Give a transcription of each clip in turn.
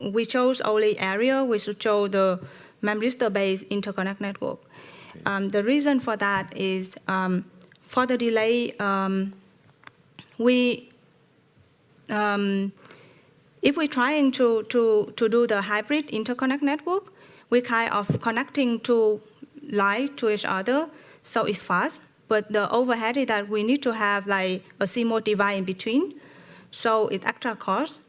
we chose only area. We should show the memristor-based interconnect network. Okay. The reason for that is for the delay, if we're trying to do the hybrid interconnect network, we kind of connecting two lines to each other, so it's fast. But the overhead is that we need to have like a CMOS device in between, so it's extra cost.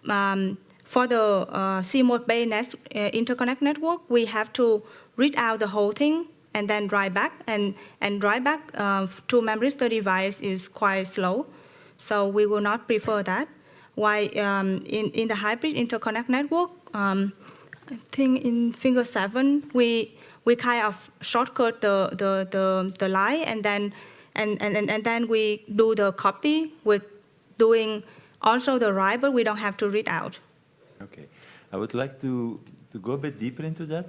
For the CMOS-based interconnect network, we have to read out the whole thing and then drive back, and drive back to memristor device is quite slow, so we will not prefer that. While in the hybrid interconnect network, I think in figure 7, we kind of shortcut the line, and then we do the copy with doing also the write, but we don't have to read out. Okay, I would like to go a bit deeper into that.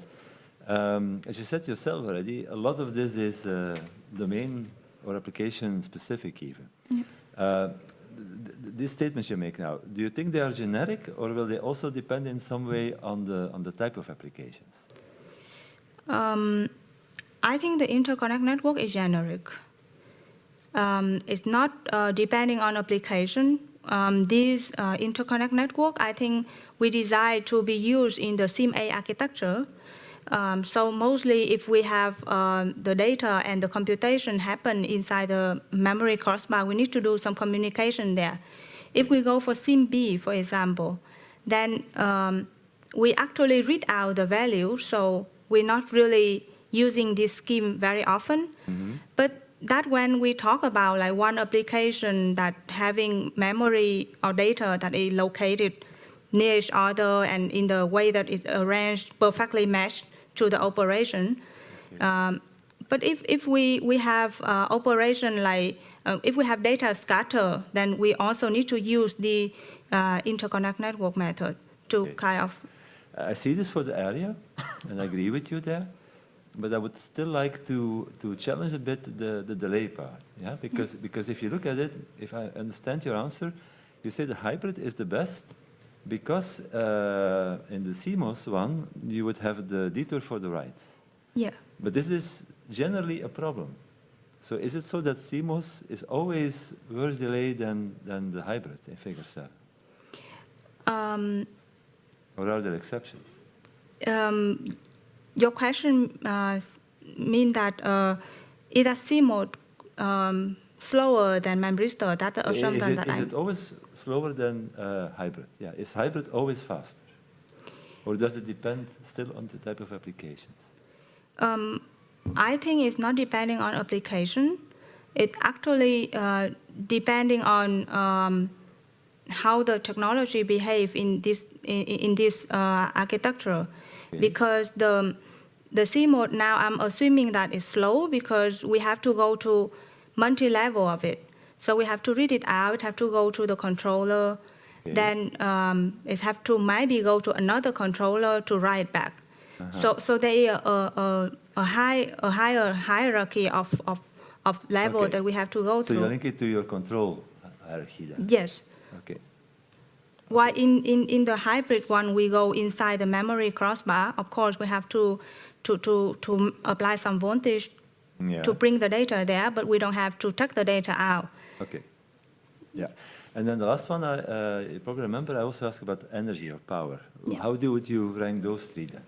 As you said yourself already, a lot of this is domain or application specific even. Yeah. These statements you make now, do you think they are generic, or will they also depend in some way on the type of applications? I think the interconnect network is generic. It's not depending on application. This interconnect network, I think we designed to be used in the SIM-A architecture. So mostly if we have the data and the computation happen inside the memory crossbar, we need to do some communication there. If we go for SIM-B, for example, then we actually read out the value, so we're not really using this scheme very often. Mm-hmm. But that when we talk about like one application that having memory or data that is located near each other and in the way that it's arranged perfectly matched to the operation. Okay. But if we have operation like, if we have data scatter, then we also need to use the interconnect network method to Okay. kind of... I see this for the area, and I agree with you there. But I would still like to challenge a bit the delay part, yeah? Because if you look at it, if I understand your answer, you say the hybrid is the best because in the CMOS one, you would have the detour for the writes. Yeah. But this is generally a problem. So is it so that CMOS is always worse delay than the hybrid in figure 7? Or are there exceptions? Your question means that is a CMOS slower than memristor? That's the assumption that Is it always slower than hybrid? Yeah, is hybrid always faster? Or does it depend still on the type of applications? I think it's not depending on application. It actually depending on how the technology behave in this architecture. Okay. Because the CMOS now, I'm assuming that is slow because we have to go to multi-level of it. So we have to read it out, have to go to the controller, okay. Then it have to maybe go to another controller to write back. So there is a higher hierarchy of level, okay. That we have to go through. So you link it to your control hierarchy then? Yes. Okay. While in the hybrid one, we go inside the memory crossbar. Of course, we have to apply some voltage, yeah. To bring the data there, but we don't have to take the data out. Okay. Yeah. And then the last one, you probably remember, I also asked about energy or power. Yeah. How would you rank those three then?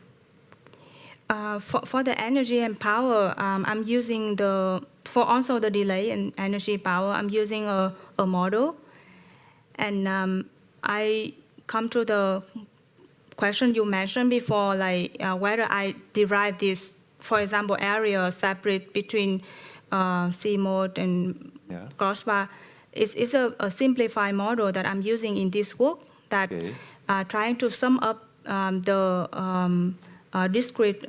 For the energy and power, I'm using for also the delay and energy power, I'm using a model. And I come to the question you mentioned before, like whether I derive this, for example, area separate between CMOS and yeah. Crossbar. It's a simplified model that I'm using in this work that okay. Trying to sum up the discrete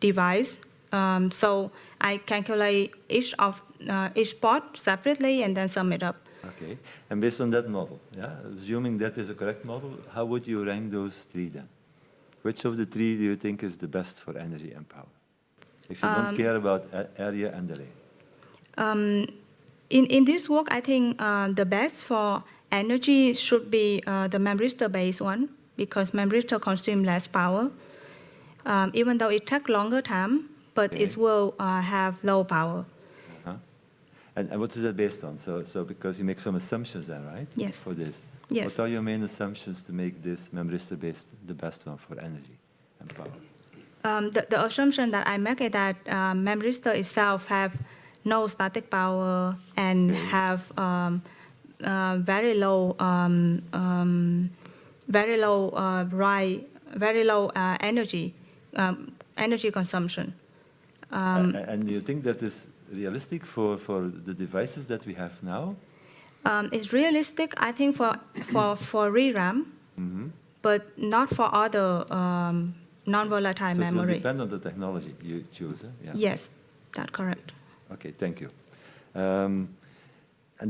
device. So I calculate each part separately and then sum it up. Okay, and based on that model, yeah, assuming that is a correct model, how would you rank those three then? Which of the three do you think is the best for energy and power? If you don't care about area and delay. In this work, I think the best for energy should be the memristor-based one. because memristor consumes less power, even though it takes longer time, but Okay. it will have low power. Uh-huh. And what is that based on? So because you make some assumptions then, right? Yes. For this. Yes. What are your main assumptions to make this memristor based the best one for energy and power? The assumption that I make is that memristor itself have no static power and Okay. have very low energy consumption. And do you think that is realistic for the devices that we have now? It's realistic, I think, for ReRAM, Mm-hmm. but not for other non-volatile So it will memory. depend on the technology you choose, eh? Yeah. Yes, that's correct. Okay, thank you. And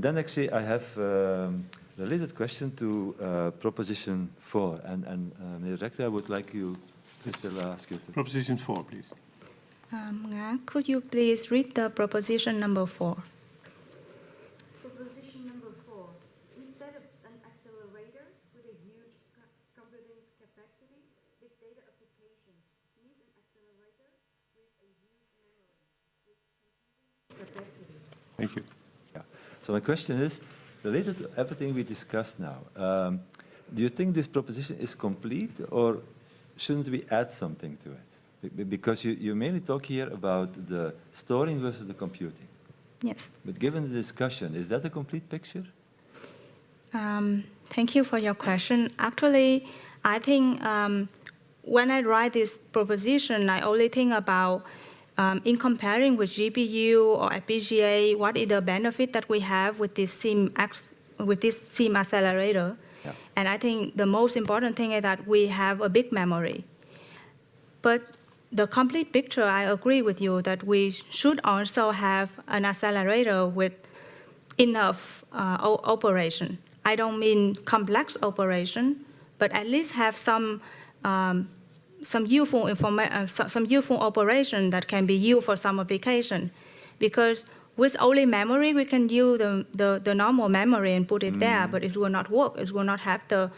then actually I have a related question to proposition 4. And Meneer Rector, I would like you to still ask you to. Proposition 4, please. Nga, could you please read the proposition number 4? Proposition number 4. Instead of an accelerator with a huge computing capacity, big data application needs an accelerator with a huge memory with computing capacity. Thank you. Yeah. So my question is, related to everything we discussed now, do you think this proposition is complete, or shouldn't we add something to it? Because you mainly talk here about the storing versus the computing. Yes. But given the discussion, is that a complete picture? Thank you for your question. Actually, I think when I write this proposition, I only think about in comparing with GPU or FPGA, what is the benefit that we have with this SIM accelerator? Yeah. And I think the most important thing is that we have a big memory. But the complete picture, I agree with you that we should also have an accelerator with enough operation. I don't mean complex operation, but at least have some useful operation that can be used for some application. Because with only memory, we can use the normal memory and put it there, but it will not work. It will not have the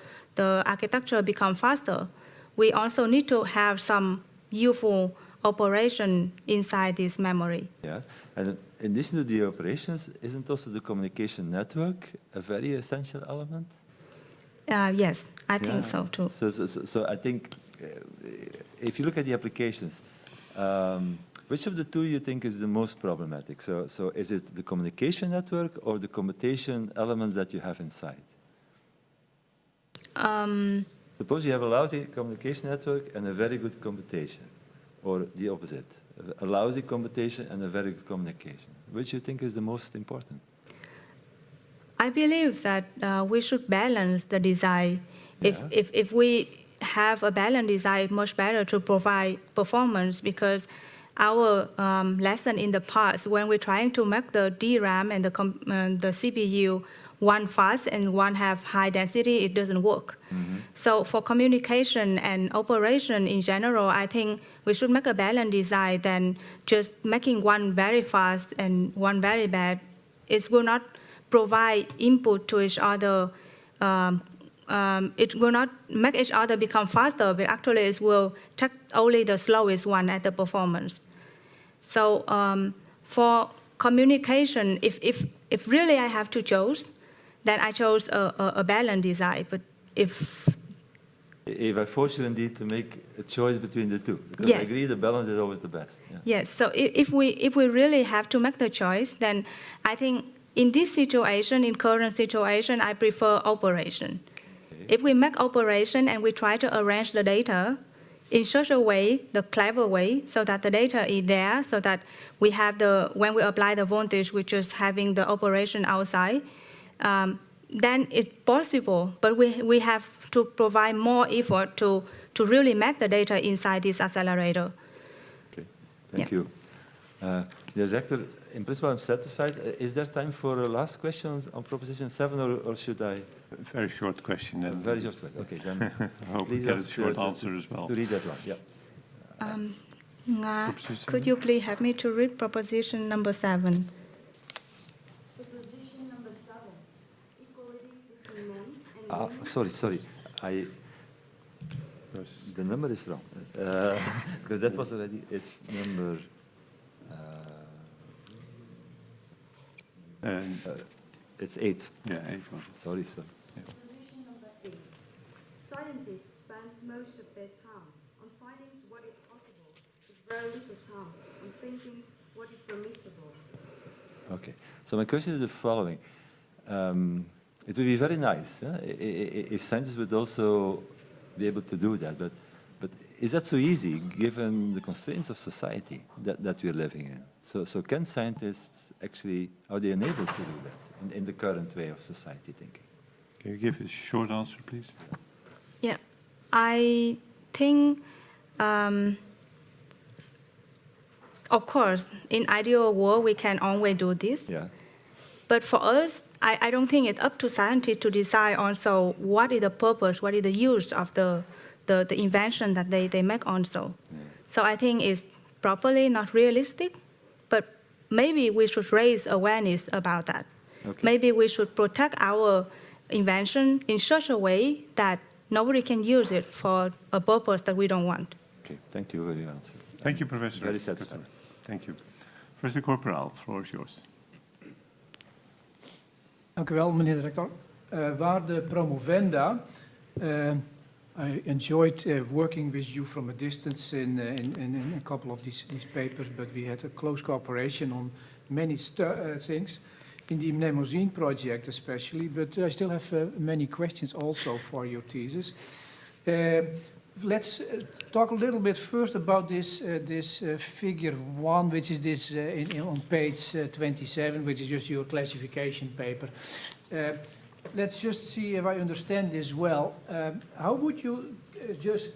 architecture become faster. We also need to have some useful operation inside this memory. Yeah. And in addition to the operations, isn't also the communication network a very essential element? Yes, I think Yeah. so too. So I think if you look at the applications, which of the two you think is the most problematic? So is it the communication network or the computation elements that you have inside? Suppose you have a lousy communication network and a very good computation, or the opposite, a lousy computation and a very good communication. Which you think is the most important? I believe that we should balance the design. Yeah. If we have a balanced design, much better to provide performance, because our lesson in the past, when we're trying to make the DRAM and the CPU one fast and one have high density, it doesn't work. Mm-hmm. So for communication and operation in general, I think we should make a balanced design than just making one very fast and one very bad. It will not provide input to each other. It will not make each other become faster, but actually it will take only the slowest one at the performance. So for communication, if really I have to choose, then I chose a balanced design. But if I force you indeed to make a choice between the two, because I Yes. agree the balance is always the best. Yeah. yes, so if we really have to make the choice, then I think in this situation, in current situation, I prefer operation. Okay. If we make operation and we try to arrange the data in such a way, the clever way, so that the data is there, so that we have when we apply the voltage, we're just having the operation outside, then it's possible, but we have to provide more effort to really make the data inside this accelerator. Okay, thank Yeah. you. The director, in principle, I'm satisfied. Is there time for a last question on proposition 7, or should I? A very short question. A And very short question. Okay, then I hope we please get a ask, short to answer as well. read that one. Yeah. Nga, Proposition. could you please help me to read proposition number 7? Proposition number 7. Equality between men and women. Sorry. because The number is wrong. Because that was already, it's number, it's 8. yeah, 8 was. Sorry, sir. Condition number 8. Scientists spend most of their time on finding what is possible, with very little time on thinking what is permissible. Okay. So my question is the following. It would be very nice if scientists would also be able to do that, but is that so easy given the constraints of society that we're living in? So can scientists actually, are they enabled to do that in the current way of society thinking? Can you give a short answer, please? Yeah, I think, of course, in ideal world, we can always do this. Yeah. But for us, I don't think it's up to scientists to decide also what is the purpose, what is the use of the invention that they make also. Yeah. So I think it's probably not realistic, but maybe we should raise awareness about that. Okay. Maybe we should protect our invention in such a way that nobody can use it for a purpose that we don't want. Okay, thank you for your answer. Thank you, Professor. Very satisfied. Thank you. Professor Corporaal, the floor is yours. Dank u wel, meneer de rector. Waarde promovenda, I enjoyed working with you from a distance in a couple of these papers, but we had a close cooperation on many things, in the mnemosine project especially, but I still have many questions also for your thesis. Let's talk a little bit first about this figure 1, which is this on page 27, which is just your classification paper. Let's just see if I understand this well. How would you just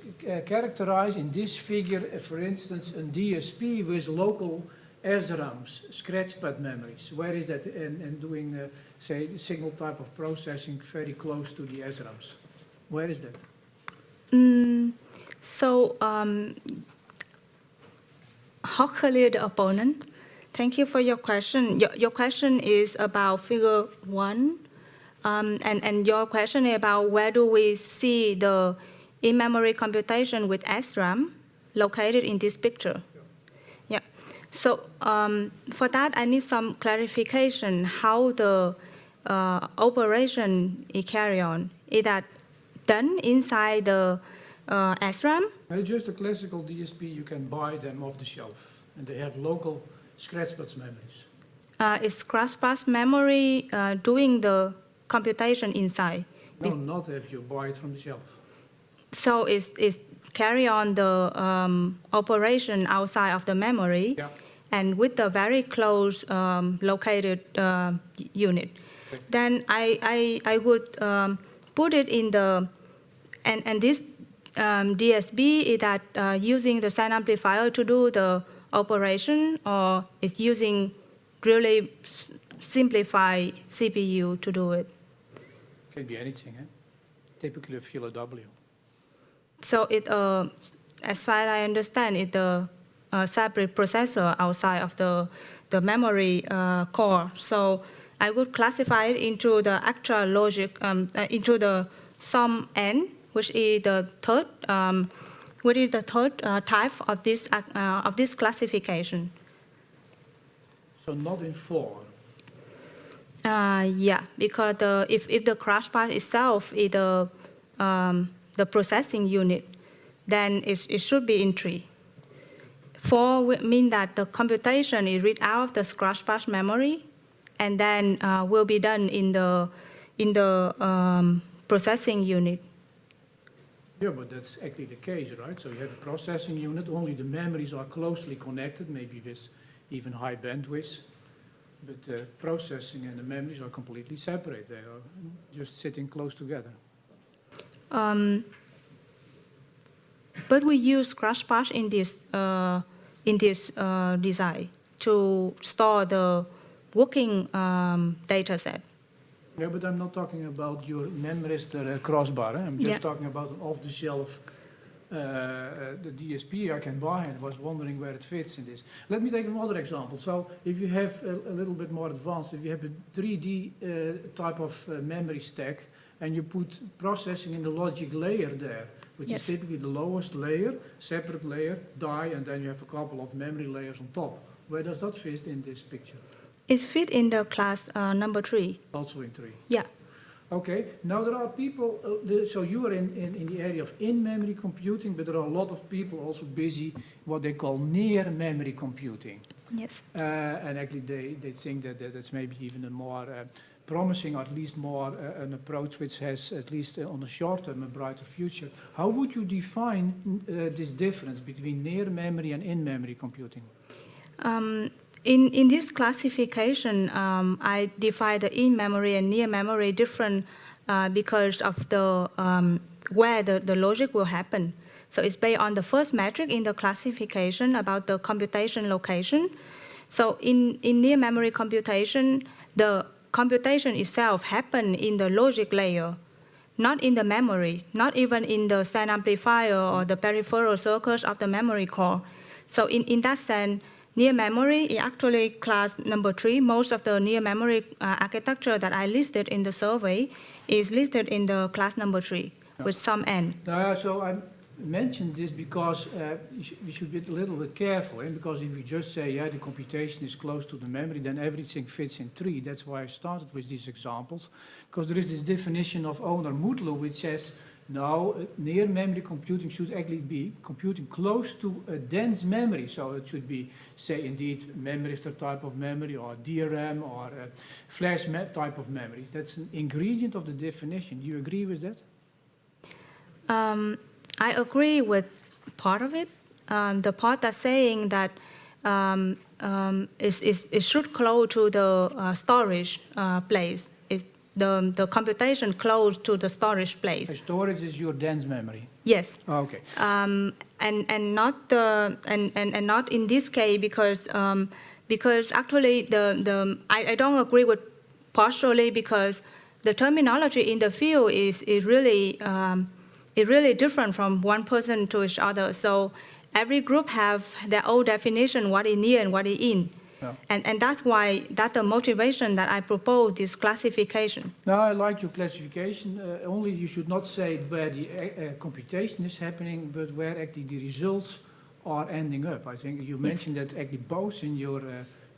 characterize in this figure, for instance, a DSP with local SRAMs, scratchpad memories? Where is that in doing, say, signal type of processing very close to the SRAMs? Where is that? Hopefully the opponent. Thank you for your question. Your question is about figure 1, and your question is about where do we see the in-memory computation with SRAM located in this picture. Yeah. So for that, I need some clarification how the operation is carried on. Is that done inside the SRAM? Just a classical DSP, you can buy them off the shelf, and they have local scratchpad memories. Is scratchpad memory doing the computation inside? No, not if you buy it from the shelf. So it's carry on the operation outside of the memory, Yeah. and with the very close located unit. Then I would put it in the, and this DSB is that using the sign amplifier to do the operation, or is using really simplified CPU to do it. Can be anything, eh? Typically a VLW. So it, as far as I understand, it's a separate processor outside of the memory core. So I would classify it into the actual logic, into the sum n, which is the third, type of this classification. So not in 4. Yeah, because if the crash part itself is the processing unit, then it should be in 3. 4 mean that the computation is read out of the scratch patch memory, and then will be done in the processing unit. Yeah, but that's actually the case, right? So you have a processing unit, only the memories are closely connected, maybe with even high bandwidth, but the processing and the memories are completely separate. They are just sitting close together. But we use scratch patch in this design to store the working data set. Yeah, but I'm not talking about your memristor crossbar. I'm just Yeah. talking about an off-the-shelf the DSP I can buy, and was wondering where it fits in this. Let me take another example. So if you have a little bit more advanced, if you have a 3D type of memory stack, and you put processing in the logic layer there which Yes. is typically the lowest layer, separate layer, die, and then you have a couple of memory layers on top. Where does that fit in this picture? It fit in the class number 3. Also in 3. Yeah. Okay, now there are people, so you are in the area of in-memory computing, but there are a lot of people also busy what they call near-memory computing. Yes. And actually they think that that's maybe even a more promising, or at least more an approach which has, at least on the short term, a brighter future. How would you define this difference between near-memory and in-memory computing? In this classification, I divide the in-memory and near-memory different because of the where the logic will happen. So it's based on the first metric in the classification about the computation location. So in near-memory computation, the computation itself happens in the logic layer, not in the memory, not even in the sound amplifier or the peripheral circuits of the memory core. So in that sense, near memory is actually class number 3. Most of the near memory architecture that I listed in the survey is listed in the class number 3 with some n. So I mentioned this because we should be a little bit careful, because if you just say, yeah, the computation is close to the memory, then everything fits in 3. That's why I started with these examples, because there is this definition of Owner Mutlu which says, no, near memory computing should actually be computing close to a dense memory. So it should be, say, indeed, memristor type of memory, or DRAM, or a flash type of memory. That's an ingredient of the definition. Do you agree with that? I agree with part of it. The part that's saying that it should close to the storage place. The computation close to the storage place. Storage is your dense memory. Yes. Okay. And not in this case because actually I don't agree with partially because the terminology in the field is really different from one person to each other. So every group have their own definition what is near and what is in. Yeah. And that's why that's the motivation that I propose this classification. Now, I like your classification. Only you should not say where the computation is happening, but where actually the results are ending up. I think you mentioned that actually both in your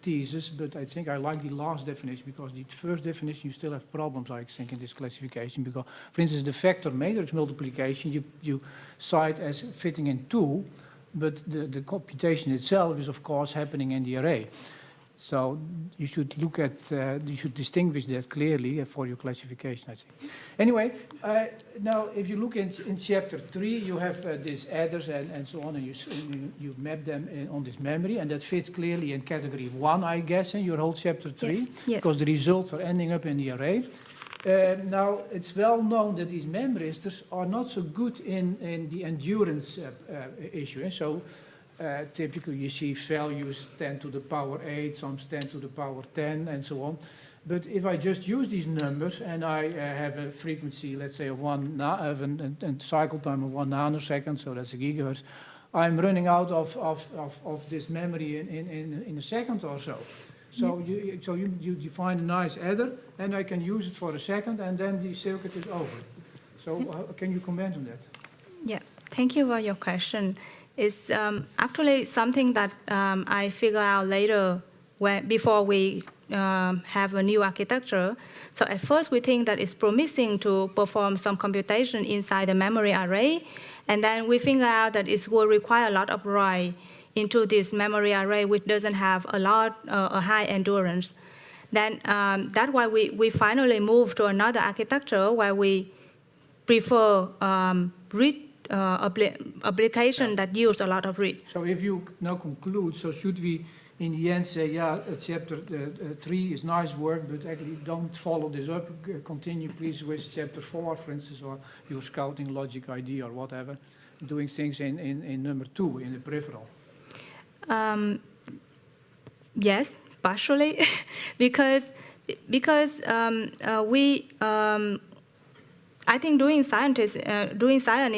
thesis, but I think I like the last definition because the first definition you still have problems, I think, in this classification. Because, for instance, the vector matrix multiplication you cite as fitting in 2, but the computation itself is, of course, happening in the array. So you should look at, you should distinguish that clearly for your classification, I think. Anyway, now if you look in chapter 3, you have these adders and so on, and you map them on this memory, and that fits clearly in category 1, I guess, in your whole chapter 3, Yes. because the results are ending up in the array. Now, it's well known that these memristors are not so good in the endurance issue. And so typically you see values 10 to the power 8, some 10 to the power 10, and so on. But if I just use these numbers and I have a frequency, let's say, of and cycle time of 1 nanosecond, so that's a gigahertz, I'm running out of this memory in a second or so. So you define a nice adder, and I can use it for a second, and then the circuit is over. So can you comment on that? Yeah, thank you for your question. It's actually something that I figure out later before we have a new architecture. So at first we think that it's promising to perform some computation inside the memory array, and then we figure out that it will require a lot of write into this memory array, which doesn't have a high endurance. Then that's why we finally moved to another architecture where we prefer read application that use a lot of read. So if you now conclude, so should we in the end say, yeah, chapter 3 is nice work, but actually don't follow this up, continue please with chapter 4, for instance, or your scouting logic idea or whatever, doing things in number 2, in the peripheral. Yes, partially, because I think doing science is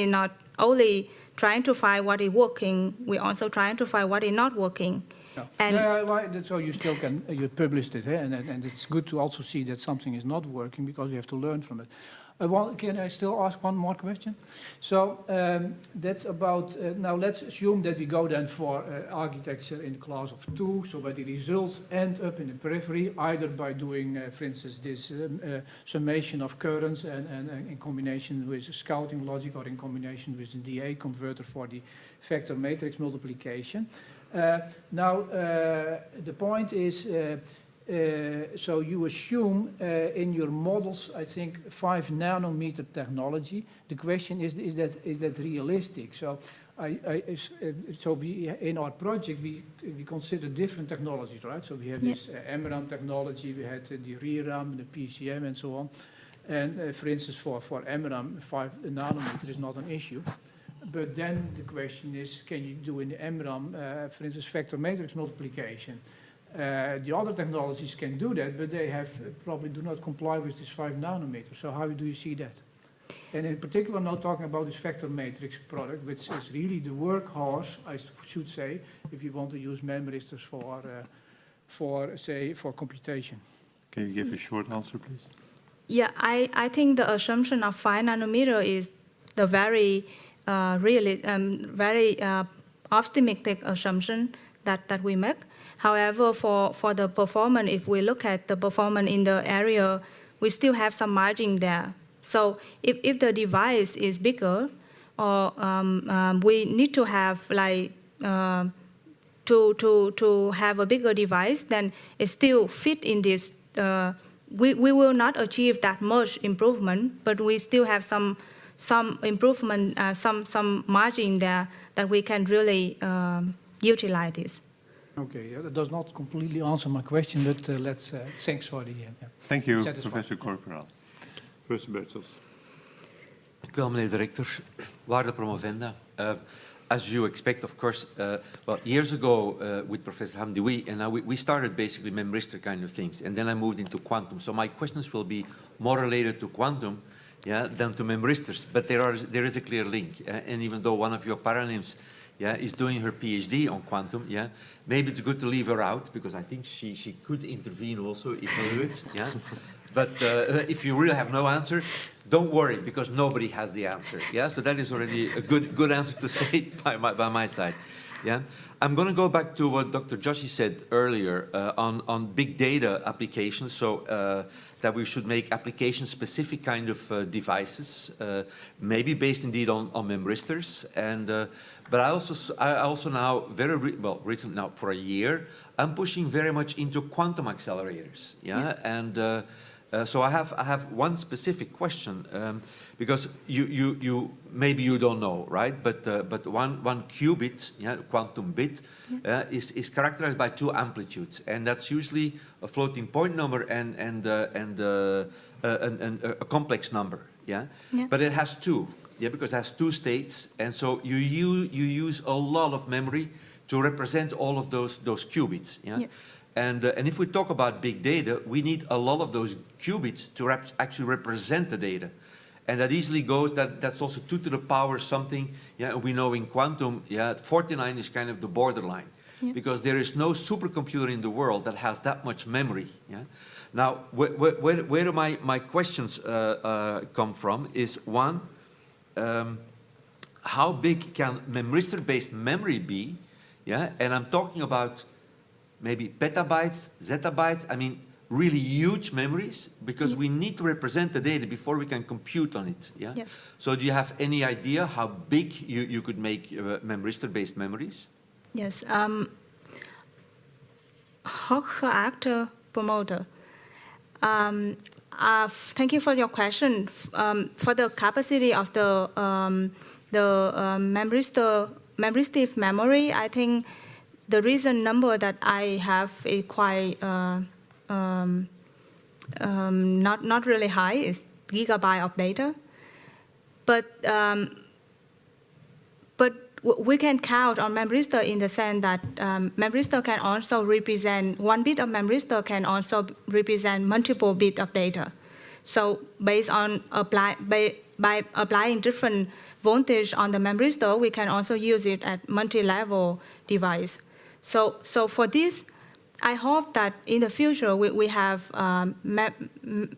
not only trying to find what is working, we're also trying to find what is not working. Yeah. And So you still you published it, and it's good to also see that something is not working because you have to learn from it. Can I still ask one more question? So that's about, now let's assume that we go then for architecture in the class of 2, so where the results end up in the periphery, either by doing, for instance, this summation of currents and in combination with scouting logic, or in combination with the DA converter for the vector matrix multiplication. Now, the point is, so you assume in your models, I think, 5 nanometer technology. The question is that realistic? So, so we in our project we consider different technologies, right? So we have this MRAM technology, we had the ReRAM, the PCM, and so on. And for instance, for MRAM, 5 nanometer is not an issue. But then the question is, can you do in the MRAM, for instance, vector matrix multiplication? The other technologies can do that, but they have probably do not comply with this 5 nanometers. So how do you see that? And in particular, now talking about this vector matrix product, which is really the workhorse, I should say, if you want to use memristors for computation. Can you give a short answer, please? Yeah, I think the assumption of 5 nanometer is the very optimistic assumption that we make. However, for the performance, if we look at the performance in the area, we still have some margin there. So if the device is bigger, or we need to have like to have a bigger device, then it still fit in this. We will not achieve that much improvement, but we still have some improvement, some margin there that we can really utilize this. Okay, that does not completely answer my question, but let's thanks for the. Thank you, satisfied. Professor Corporal. Professor Bertels. Dank u wel, meneer de rector. Waarde promovenda. As you expect, of course, well, years ago with Professor Hamdi, and now we started basically memristor kind of things, and then I moved into quantum. So my questions will be more related to quantum, than to memristors. But there is a clear link, and even though one of your paranames, is doing her PhD on quantum, maybe it's good to leave her out because I think she could intervene also if needed, But if you really have no answer, don't worry, because nobody has the answer. So that is already a good answer to say by my side. I'm going to go back to what Dr. Joshi said earlier on big data applications. So that we should make application-specific kind of devices, maybe based indeed on memristors. And but I also now recently now for a year, I'm pushing very much into quantum accelerators. And so I have one specific question, because you maybe you don't know, right? But one qubit, quantum bit, is characterized by 2 amplitudes, and that's usually a floating point number and a complex number, But it has 2, because it has 2 states, and so you use a lot of memory to represent all of those qubits, Yes. And if we talk about big data, we need a lot of those qubits to actually represent the data. And that easily goes, that's also 2 to the power something. We know in quantum, 49 is kind of the borderline. Because there is no supercomputer in the world that has that much memory. Now, where do my questions come from is, one, how big can memristor-based memory be? And I'm talking about maybe petabytes, zettabytes, I mean, really huge memories, because we need to represent the data before we can compute on it. Yes. So do you have any idea how big you could make memristor-based memories? Yes. Hochreaktor promoter. Thank you for your question. For the capacity of the memristive memory, I think the recent number that I have is quite not really high. It's gigabyte of data, but we can count on memristor in the sense that memristor can also represent, 1 bit of memristor can also represent multiple bits of data. So based on by applying different voltage on the memristor, we can also use it at multi-level device. So for this, I hope that in the future we have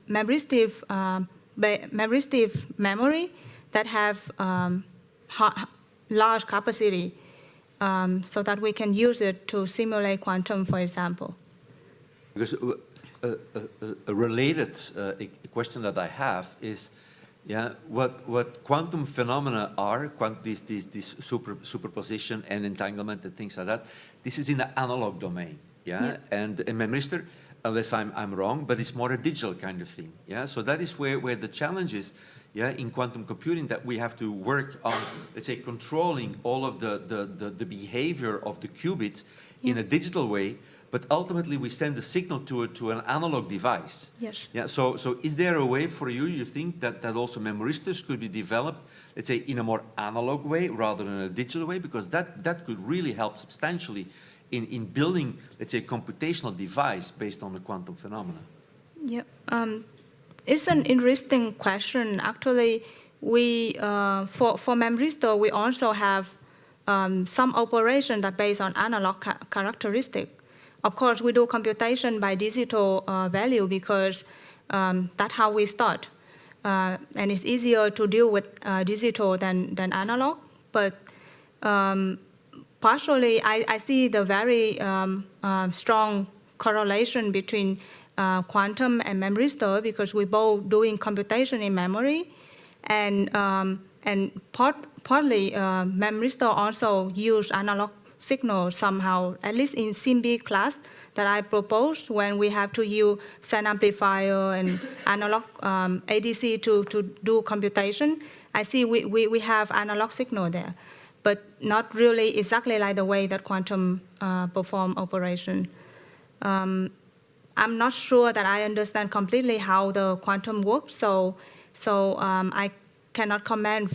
memristive memoristic memory that have large capacity, so that we can use it to simulate quantum, for example. Because a related question that I have is, yeah, what quantum phenomena are, these superposition and entanglement and things like that, this is in the analog domain, yeah? And in memristor, unless I'm wrong, but it's more a digital kind of thing, yeah? So that is where the challenge is, yeah, in quantum computing, that we have to work on, let's say, controlling all of the behavior of the qubits in a digital way, but ultimately we send a signal to an analog device. Yes. Yeah. So is there a way for you think that also memristors could be developed, let's say, in a more analog way rather than a digital way? Because that could really help substantially in building, let's say, a computational device based on the quantum phenomena. Yeah. It's an interesting question. Actually, we for memristor, we also have some operation that based on analog characteristic. Of course, we do computation by digital value because that's how we start. And it's easier to deal with digital than analog. But partially, I see the very strong correlation between quantum and memristor, because we're both doing computation in memory. And partly, memristor also use analog signal somehow, at least in SIMB class that I proposed, when we have to use sound amplifier and analog ADC to do computation. I see we have analog signal there, but not really exactly like the way that quantum perform operation. I'm not sure that I understand completely how the quantum works, so I cannot comment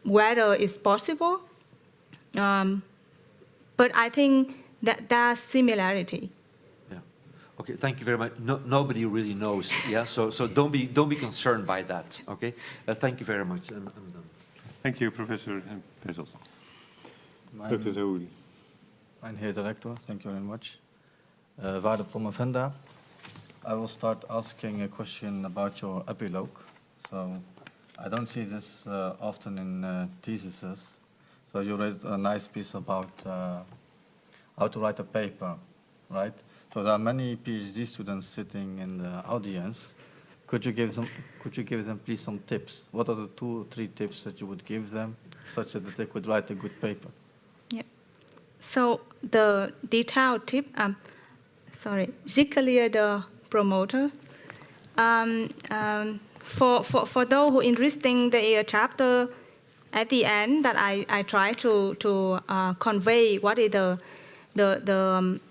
whether it's possible. But I think that there's similarity. Yeah. Okay. Thank you very much. Nobody really knows. Yeah. So don't be concerned by that. Okay. Thank you very much. I'm done. Thank you, Professor Bertels. Dr. Zahouri. Mijn heer director, thank you very much. Waarde promovenda, I will start asking a question about your epilogue. So I don't see this often in theses. So you read a nice piece about how to write a paper, right? So there are many PhD students sitting in the audience. Could you give them please some tips? What are the 2 or 3 tips that you would give them, such that they could write a good paper? Yeah. So the detailed tip, Gicalier the promoter. For those who interested in the chapter at the end, that I try to convey what is the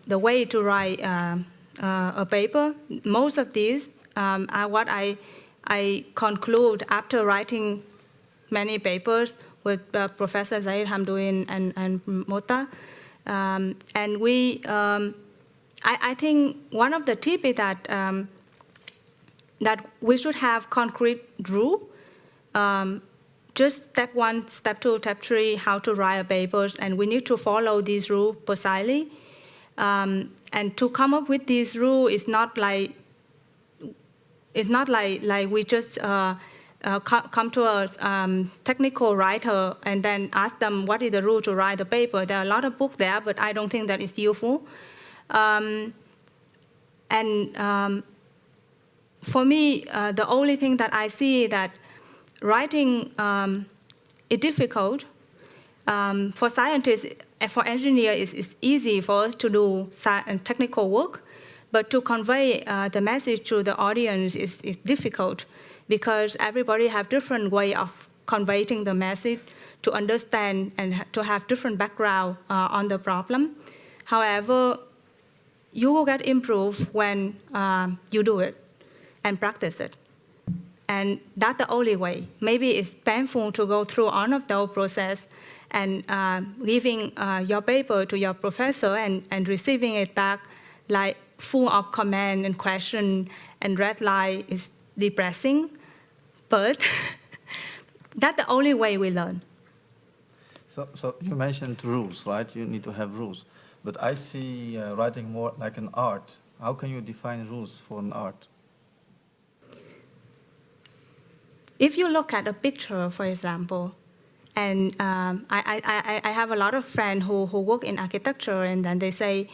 way to write a paper. Most of these are what I conclude after writing many papers with Professor Zaid Hamdoui and Mota. And I think one of the tips is that we should have concrete rule. Just step 1, step 2, step 3, how to write a paper, and we need to follow these rules precisely. And to come up with these rules is not like we just come to a technical writer and then ask them what is the rule to write the paper. There are a lot of books there, but I don't think that is useful. For me, the only thing that I see that writing is difficult. For scientists, for engineers, it's easy for us to do technical work, but to convey the message to the audience is difficult, because everybody have different way of conveying the message to understand and to have different background on the problem. However, you will get improved when you do it and practice it. And that's the only way. Maybe it's painful to go through all of those process and giving your paper to your professor and receiving it back like full of comment and question and red line is depressing. But that's the only way we learn. So you mentioned rules, right? You need to have rules. But I see writing more like an art. How can you define rules for an art? if you look at a picture, for example, and I have a lot of friends who work in architecture, and then they say,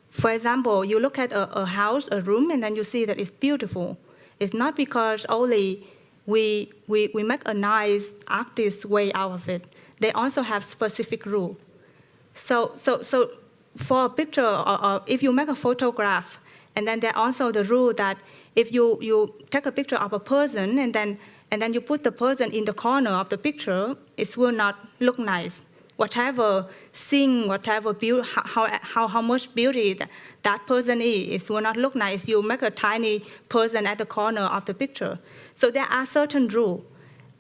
for example, you look at a house, a room, and then you see that it's beautiful. It's not because only we make a nice artist way out of it. They also have specific rule. So for a picture, or if you make a photograph, and then there also the rule that if you take a picture of a person and then you put the person in the corner of the picture, it will not look nice. Whatever scene, whatever beauty, how much beauty that person is, it will not look nice if you make a tiny person at the corner of the picture. So there are certain rules.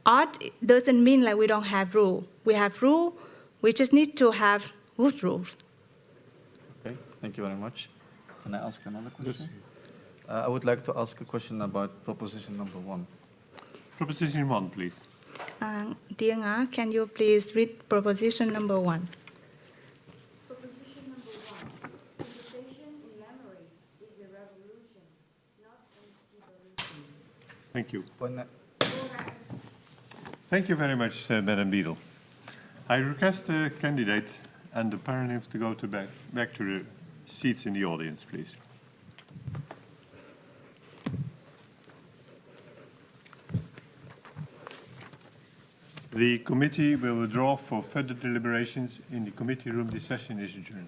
Art doesn't mean like we don't have rules. We have rules, we just need to have good rules. Okay, thank you very much. Can I ask another question? I would like to ask a question about proposition number 1. Proposition 1, please. Dear Nga, can you please read proposition number 1? Proposition number 1. Conversation in memory is a revolution, not an evolution. Thank you. Correct. Thank you very much, Madam Beadle. I request the candidate and the panelists to go back to the seats in the audience, please. The committee will withdraw for further deliberations in the committee room. This session is adjourned.